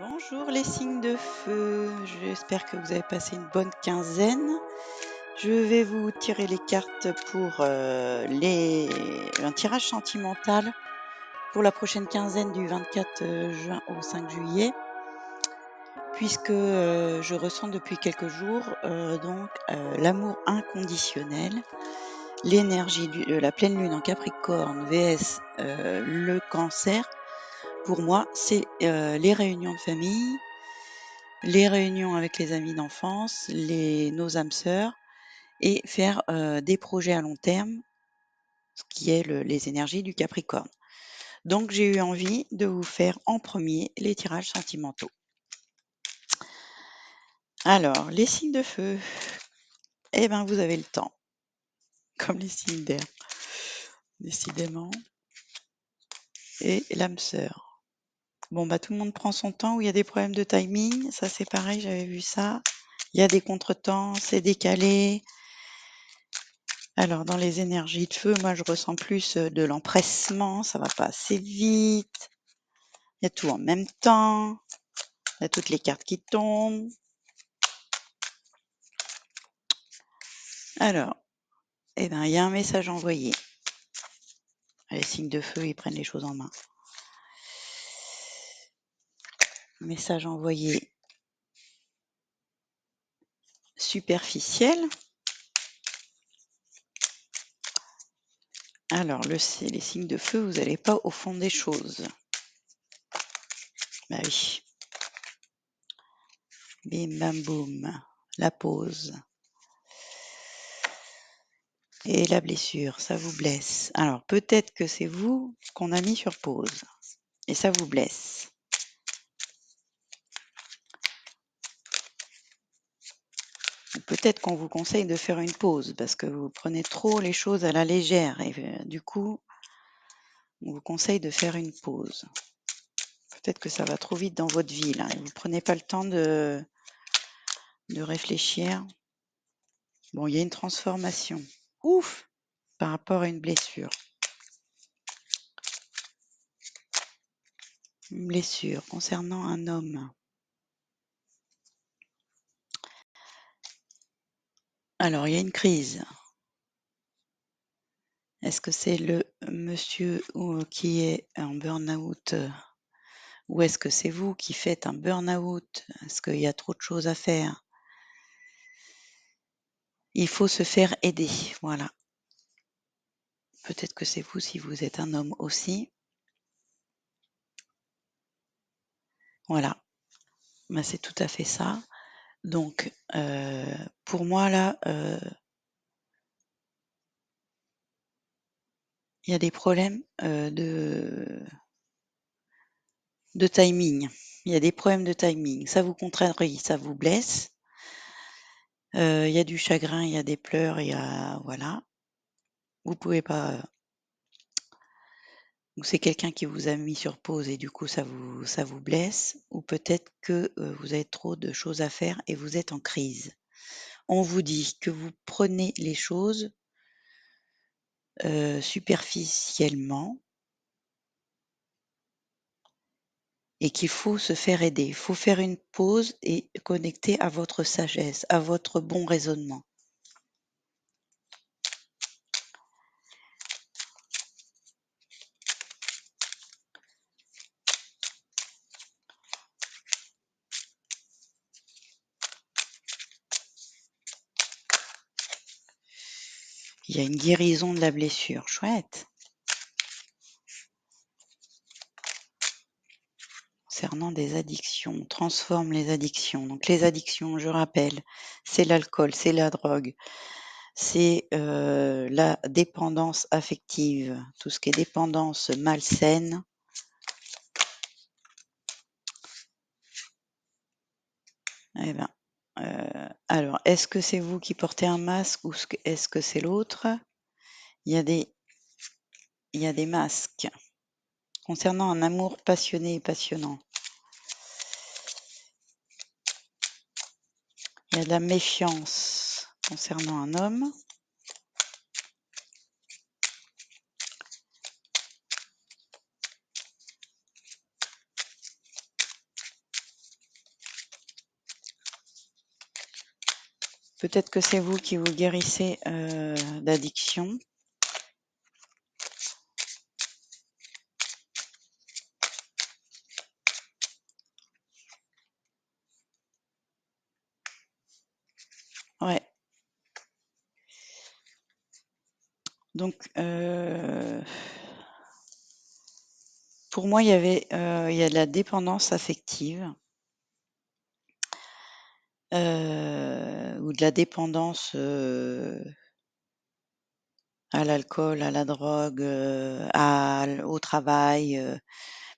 Bonjour les signes de feu, j'espère que vous avez passé une bonne quinzaine. Je vais vous tirer les cartes pour un tirage sentimental pour la prochaine quinzaine du 24 juin au 5 juillet, puisque je ressens depuis quelques jours l'amour inconditionnel, l'énergie de la pleine lune en Capricorne vs le cancer. Pour moi, c'est les réunions de famille, les réunions avec les amis d'enfance, nos âmes sœurs et faire, des projets à long terme, ce qui est les énergies du Capricorne. Donc j'ai eu envie de vous faire en premier les tirages sentimentaux. Alors, les signes de feu, eh ben, vous avez le temps, comme les signes d'air, décidément, et l'âme sœur. Bon, bah, tout le monde prend son temps, où il y a des problèmes de timing, ça c'est pareil, j'avais vu ça. Il y a des contretemps, c'est décalé. Alors dans les énergies de feu, moi je ressens plus, de l'empressement, ça va pas assez vite. Il y a tout en même temps. Il y a toutes les cartes qui tombent. Alors, eh ben, il y a un message envoyé. Les signes de feu, ils prennent les choses en main. Message envoyé superficiel. Alors, les signes de feu, vous n'allez pas au fond des choses. Bah oui. Bim bam boum. La pause. Et la blessure, ça vous blesse. Alors, peut-être que c'est vous qu'on a mis sur pause. Et ça vous blesse. Ou peut-être qu'on vous conseille de faire une pause parce que vous prenez trop les choses à la légère et du coup, on vous conseille de faire une pause. Peut-être que ça va trop vite dans votre vie là et vous prenez pas le temps de réfléchir. Bon, il y a une transformation. Ouf! Par rapport à une blessure. Une blessure concernant un homme. Alors, il y a une crise. Est-ce que c'est le monsieur qui est en burn-out ou est-ce que c'est vous qui faites un burn-out? Est-ce qu'il y a trop de choses à faire? Il faut se faire aider, voilà. Peut-être que c'est vous si vous êtes un homme aussi. Voilà, bah, c'est tout à fait ça. Donc, pour moi là, il y a des problèmes, de timing. Il y a des problèmes de timing. Ça vous contrarie, ça vous blesse. Il y a du chagrin, il y a des pleurs, il y a voilà. Vous pouvez pas, ou c'est quelqu'un qui vous a mis sur pause et du coup ça vous blesse ou peut-être que, vous avez trop de choses à faire et vous êtes en crise. On vous dit que vous prenez les choses, superficiellement et qu'il faut se faire aider. Il faut faire une pause et connecter à votre sagesse, à votre bon raisonnement. Il y a une guérison de la blessure, chouette. Concernant des addictions, on transforme les addictions. Donc les addictions, je rappelle, c'est l'alcool, c'est la drogue, c'est, la dépendance affective, tout ce qui est dépendance malsaine. Eh ben, alors est-ce que c'est vous qui portez un masque ou est-ce que c'est l'autre? Il y a des masques concernant un amour passionné et passionnant. Il y a de la méfiance concernant un homme. Peut-être que c'est vous qui vous guérissez d'addiction. Ouais. Donc, pour moi, il y a de la dépendance affective ou de la dépendance à l'alcool, à la drogue, au travail,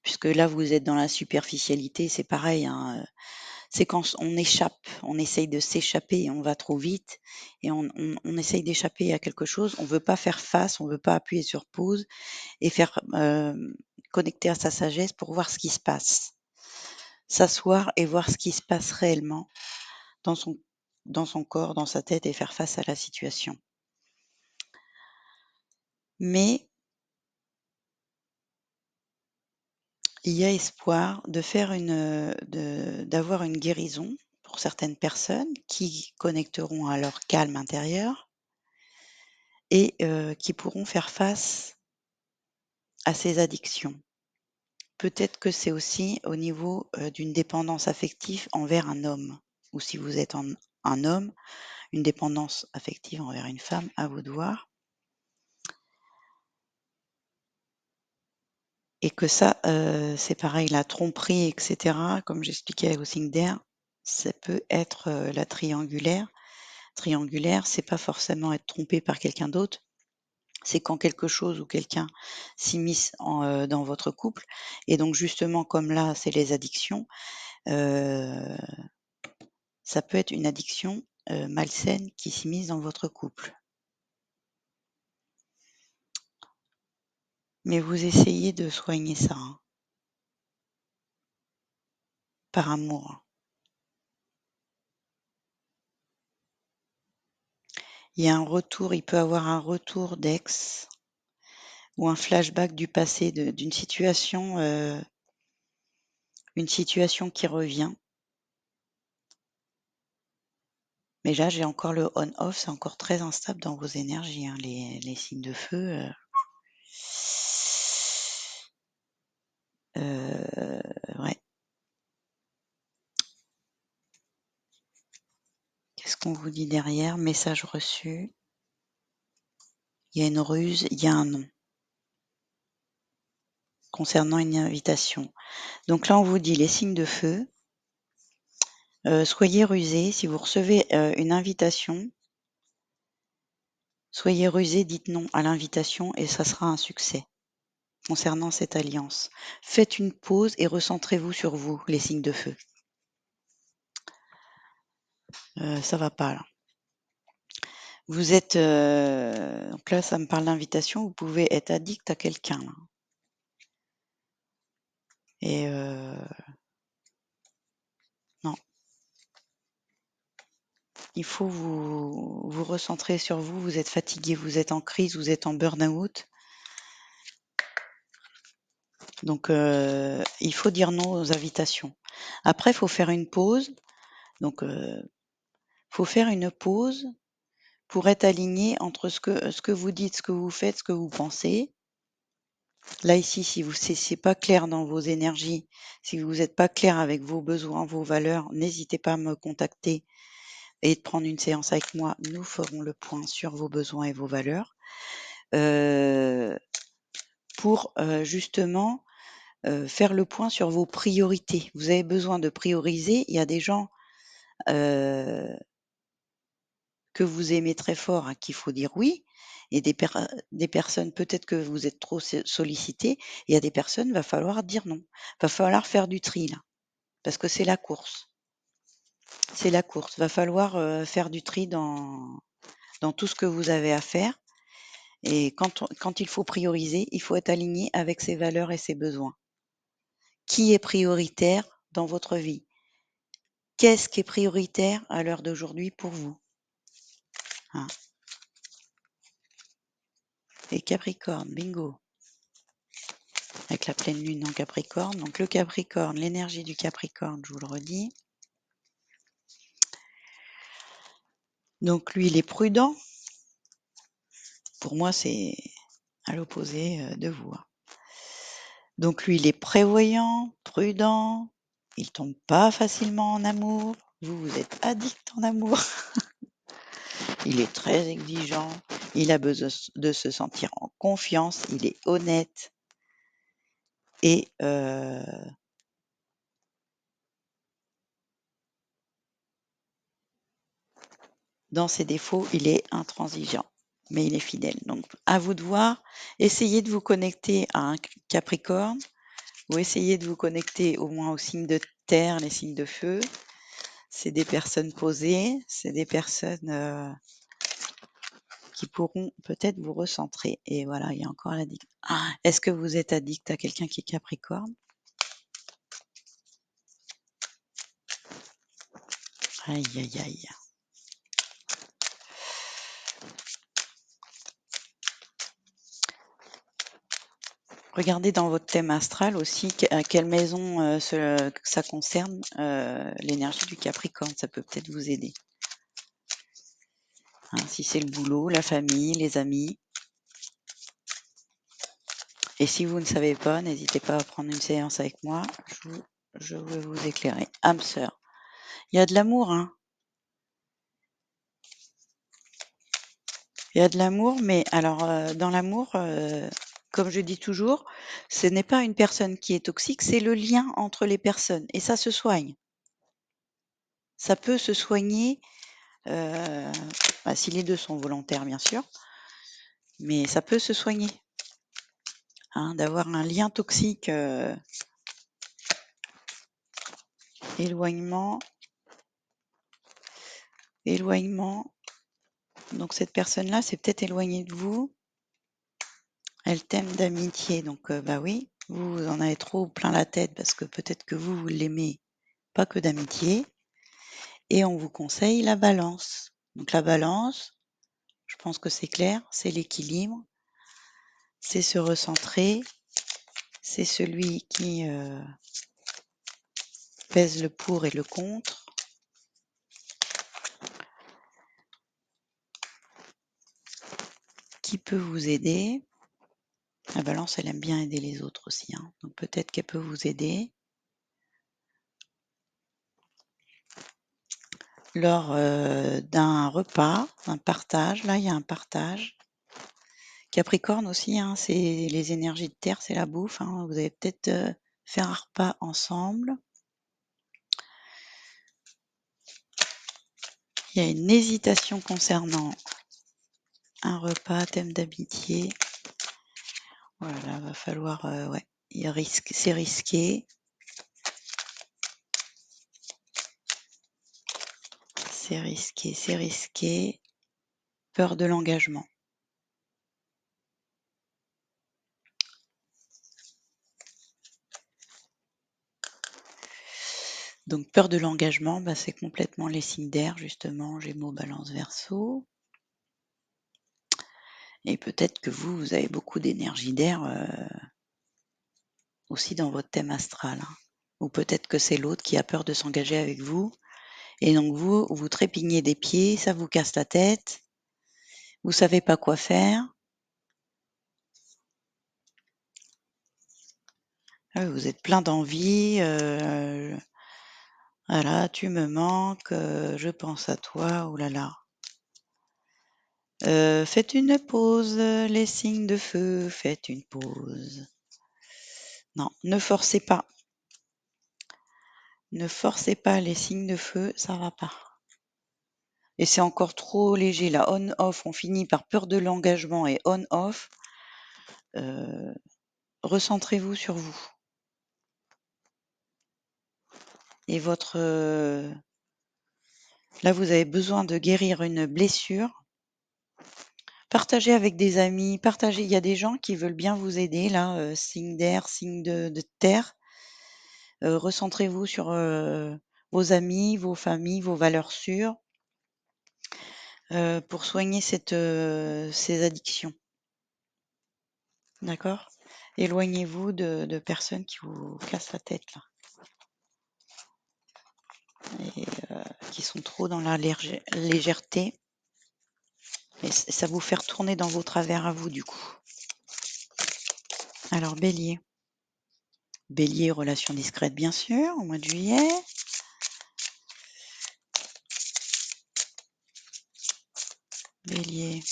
puisque là, vous êtes dans la superficialité, c'est pareil, hein, c'est quand on échappe, on essaye de s'échapper, on va trop vite et on essaye d'échapper à quelque chose, on veut pas faire face, on veut pas appuyer sur pause et faire, connecter à sa sagesse pour voir ce qui se passe. S'asseoir et voir ce qui se passe réellement dans son dans son corps, dans sa tête et faire face à la situation. Mais il y a espoir de faire d'avoir une guérison pour certaines personnes qui connecteront à leur calme intérieur et qui pourront faire face à ces addictions. Peut-être que c'est aussi au niveau, d'une dépendance affective envers un homme ou si vous êtes un homme, une dépendance affective envers une femme, à vous de voir. Et que ça, c'est pareil, la tromperie et cetera, comme j'expliquais au signe d'air, ça peut être, la triangulaire. Triangulaire, c'est pas forcément être trompé par quelqu'un d'autre, c'est quand quelque chose ou quelqu'un s'immisce dans votre couple et donc justement comme là, c'est les addictions, heu, ça peut être une addiction, malsaine qui s'immisce dans votre couple. Mais vous essayez de soigner ça, hein, par amour, hein. Il peut avoir un retour d'ex ou un flashback du passé d'une situation, une situation qui revient. Mais là, j'ai encore le on-off, c'est encore très instable dans vos énergies, hein, les signes de feu, ouais. Qu'est-ce qu'on vous dit derrière? Message reçu. Il y a une ruse, il y a un non concernant une invitation. Donc là, on vous dit les signes de feu, soyez rusés. Si vous recevez, une invitation, soyez rusés, dites non à l'invitation et ça sera un succès concernant cette alliance. Faites une pause et recentrez-vous sur vous, les signes de feu. Ça va pas là. Vous êtes, donc là, ça me parle d'invitation, vous pouvez être addict à quelqu'un là et non, il faut vous recentrer sur vous, vous êtes fatigué, vous êtes en crise, vous êtes en burn-out. Donc il faut dire non aux invitations. Après, il faut faire une pause, donc faut faire une pause pour être aligné entre ce que vous dites, ce que vous faites, ce que vous pensez. Là, ici, si vous c'est pas clair dans vos énergies, si vous êtes pas clair avec vos besoins, vos valeurs, n'hésitez pas à me contacter et de prendre une séance avec moi. Nous ferons le point sur vos besoins et vos valeurs, heu, pour, justement, faire le point sur vos priorités. Vous avez besoin de prioriser. Il y a des gens, heu, que vous aimez très fort, à qui il faut dire oui et des personnes peut-être que vous êtes trop sollicité. Il y a des personnes, va falloir dire non. Va falloir faire du tri là, parce que c'est la course. C'est la course. Va falloir, faire du tri dans tout ce que vous avez à faire et quand il faut prioriser, il faut être aligné avec ses valeurs et ses besoins. Qui est prioritaire dans votre vie? Qu'est-ce qui est prioritaire à l'heure d'aujourd'hui pour vous? Hein? Et Capricorne, bingo! Avec la pleine lune en Capricorne. Donc le Capricorne, l'énergie du Capricorne, je vous le redis. Donc lui, il est prudent. Pour moi, c'est à l'opposé de vous, hein. Donc lui, il est prévoyant, prudent, il tombe pas facilement en amour. Vous, vous êtes addict en amour. Il est très exigeant, il a besoin de se sentir en confiance, il est honnête et dans ses défauts, il est intransigeant, mais il est fidèle. Donc à vous de voir, essayez de vous connecter à un Capricorne ou essayez de vous connecter au moins aux signes de terre, les signes de feu. C'est des personnes posées, c'est des personnes, qui pourront peut-être vous recentrer et voilà, il y a encore l'addict. Ah! Est-ce que vous êtes addict à quelqu'un qui est Capricorne? Aïe, aïe, aïe. Regardez dans votre thème astral aussi à quelle maison, ça concerne, l'énergie du Capricorne, ça peut peut-être vous aider. Hein, si c'est le boulot, la famille, les amis. Et si vous ne savez pas, n'hésitez pas à prendre une séance avec moi, je veux vous éclairer. Âme sœur, il y a de l'amour, hein. Il y a de l'amour, mais alors, dans l'amour, comme je dis toujours, ce n'est pas une personne qui est toxique, c'est le lien entre les personnes et ça se soigne. Ça peut se soigner, si les 2 sont volontaires bien sûr, mais ça peut se soigner, hein, d'avoir un lien toxique, éloignement, éloignement, donc cette personne-là s'est peut-être éloignée de vous. Elle t'aime d'amitié, donc oui, vous en avez trop plein la tête parce que peut-être que vous l'aimez pas que d'amitié et on vous conseille la Balance. Donc la Balance, je pense que c'est clair, c'est l'équilibre, c'est se recentrer, c'est celui qui, pèse le pour et le contre. Qui peut vous aider? La Balance, elle aime bien aider les autres aussi, hein, donc peut-être qu'elle peut vous aider. Lors, d'un repas, un partage, là, il y a un partage. Capricorne aussi, hein, c'est les énergies de terre, c'est la bouffe, hein, vous allez peut-être, faire un repas ensemble. Il y a une hésitation concernant un repas, thème d'amitié. Voilà, va falloir, ouais, c'est risqué. C'est risqué, c'est risqué. Peur de l'engagement. Donc peur de l'engagement, c'est complètement les signes d'air justement, Gémeaux, Balance, Verseau. Et peut-être que vous avez beaucoup d'énergie d'air, aussi dans votre thème astral, hein. Ou peut-être que c'est l'autre qui a peur de s'engager avec vous et donc vous trépignez des pieds, ça vous casse la tête, vous savez pas quoi faire. Ah oui, vous êtes plein d'envie, voilà, tu me manques, je pense à toi, oh là là. Faites une pause, les signes de feu, faites une pause. Non, ne forcez pas. Ne forcez pas les signes de feu, ça va pas. Et c'est encore trop léger là, on-off, on finit par peur de l'engagement et on-off. Recentrez-vous sur vous. Et votre, là, vous avez besoin de guérir une blessure. Partagez avec des amis, partagez. Il y a des gens qui veulent bien vous aider là, signe d'air, signe de terre. Recentrez-vous sur, vos amis, vos familles, vos valeurs sûres, pour soigner ces addictions. D'accord? Éloignez-vous de personnes qui vous cassent la tête là et qui sont trop dans la légèreté. et ça vous fait retourner dans vos travers à vous, du coup. Alors Bélier. Bélier, relation discrète, bien sûr, au mois de juillet. Bélier.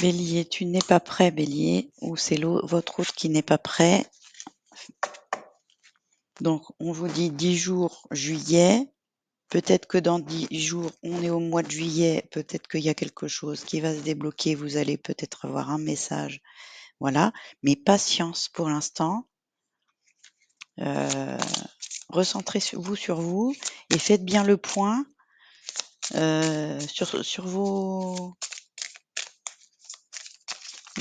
Bélier, tu n'es pas prêt, Bélier, ou c'est votre autre qui n'est pas prêt. Donc, on vous dit 10 jours, juillet. Peut-être que dans 10 jours, on est au mois de juillet, peut-être qu'il y a quelque chose qui va se débloquer, vous allez peut-être avoir un message, voilà. Mais patience pour l'instant. Recentrez-vous sur vous et faites bien le point sur vos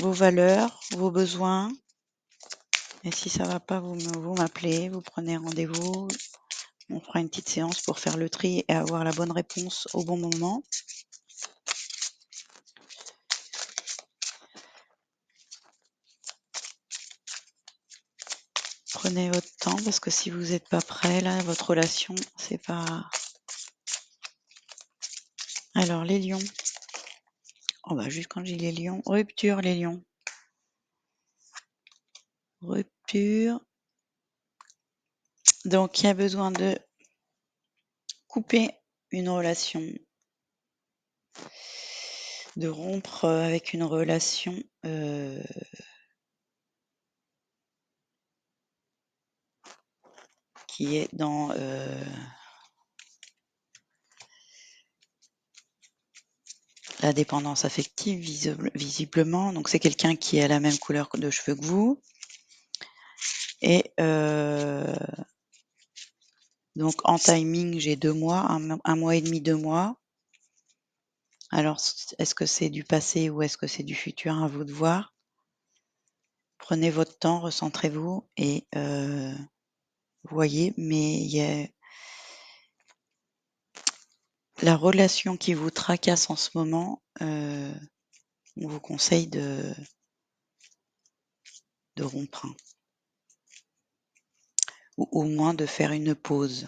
valeurs, vos besoins. Et si ça va pas, vous m'appelez, vous prenez rendez-vous. On fera une petite séance pour faire le tri et avoir la bonne réponse au bon moment. Prenez votre temps parce que si vous n'êtes pas prêt, là, votre relation, c'est pas. Alors, les lions. Oh bah juste quand j'ai les lions. Rupture, les lions. Rupture. Donc, il y a besoin de couper une relation, de rompre avec une relation qui est dans la dépendance affective, visiblement. Donc, c'est quelqu'un qui a la même couleur de cheveux que vous. Et donc, en timing, j'ai 2 mois, un mois et demi, 2 mois. Alors, est-ce que c'est du passé ou est-ce que c'est du futur? À vous de voir. Prenez votre temps, recentrez-vous et voyez, mais il y a la relation qui vous tracasse en ce moment, on vous conseille de rompre, hein, ou au moins de faire une pause.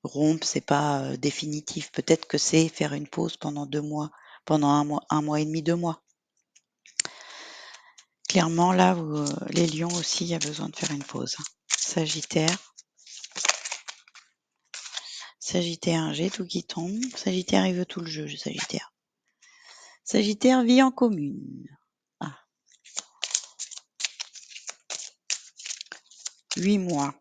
Rompre, c'est pas, définitif. Peut-être que c'est faire une pause pendant 2 mois, pendant 1 mois et demi, 2 mois. Clairement, là, les lions aussi, il y a besoin de faire une pause, hein. Sagittaire. Sagittaire, j'ai tout qui tombe. Sagittaire, il veut tout le jeu, Sagittaire. Sagittaire, vie en commune. Ah. 8 mois.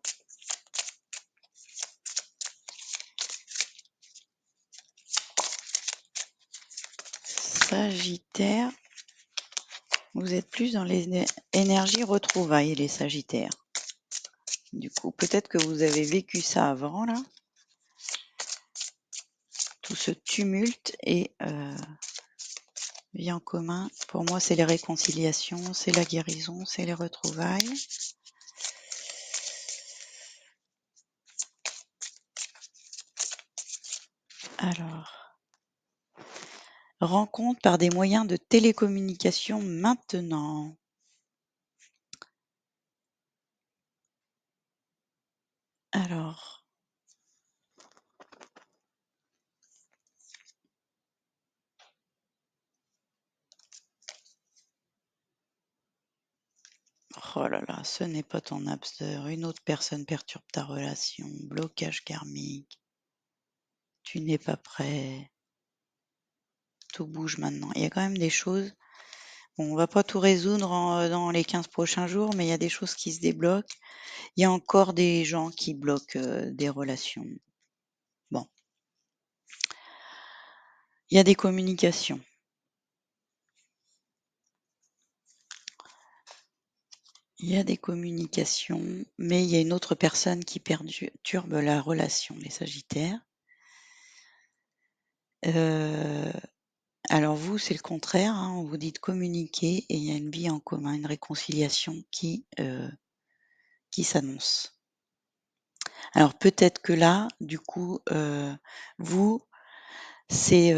Sagittaire, vous êtes plus dans les énergies retrouvailles, les Sagittaires. Du coup, peut-être que vous avez vécu ça avant, là. Tout ce tumulte et vie en commun. Pour moi, c'est les réconciliations, c'est la guérison, c'est les retrouvailles. Alors, rencontre par des moyens de télécommunication maintenant. Alors, oh là là, ce n'est pas ton âme sœur. Une autre personne perturbe ta relation. Blocage karmique. Tu n'es pas prêt. Tout bouge maintenant. Il y a quand même des choses. Bon, on va pas tout résoudre dans les 15 prochains jours, mais il y a des choses qui se débloquent. Il y a encore des gens qui bloquent des relations. Bon. Il y a des communications. Il y a des communications, mais il y a une autre personne qui perturbe la relation, les Sagittaires. Alors vous, c'est le contraire, hein, on vous dit de communiquer et il y a une vie en commun, une réconciliation qui s'annonce. Alors peut-être que là, du coup, vous, C'est,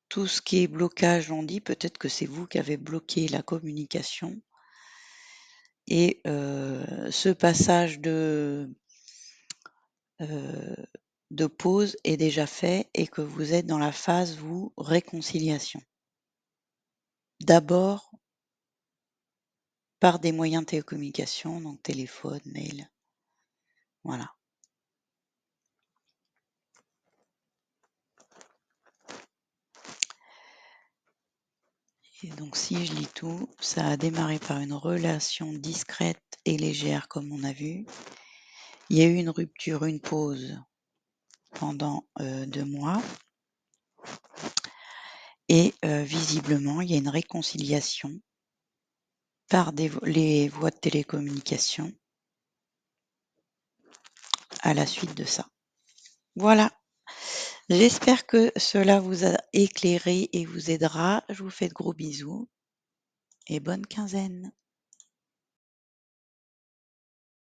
tout ce qui est blocage, on dit, peut-être que c'est vous qui avez bloqué la communication et ce passage heu, de pause est déjà fait et que vous êtes dans la phase, vous, réconciliation. D'abord par des moyens de télécommunication, donc téléphone, mail, voilà. Et donc si je lis tout, ça a démarré par une relation discrète et légère comme on a vu. Il y a eu une rupture, une pause pendant, 2 mois et visiblement, il y a une réconciliation par les voies de télécommunication à la suite de ça. Voilà, j'espère que cela vous a éclairé et vous aidera. Je vous fais de gros bisous et bonne quinzaine.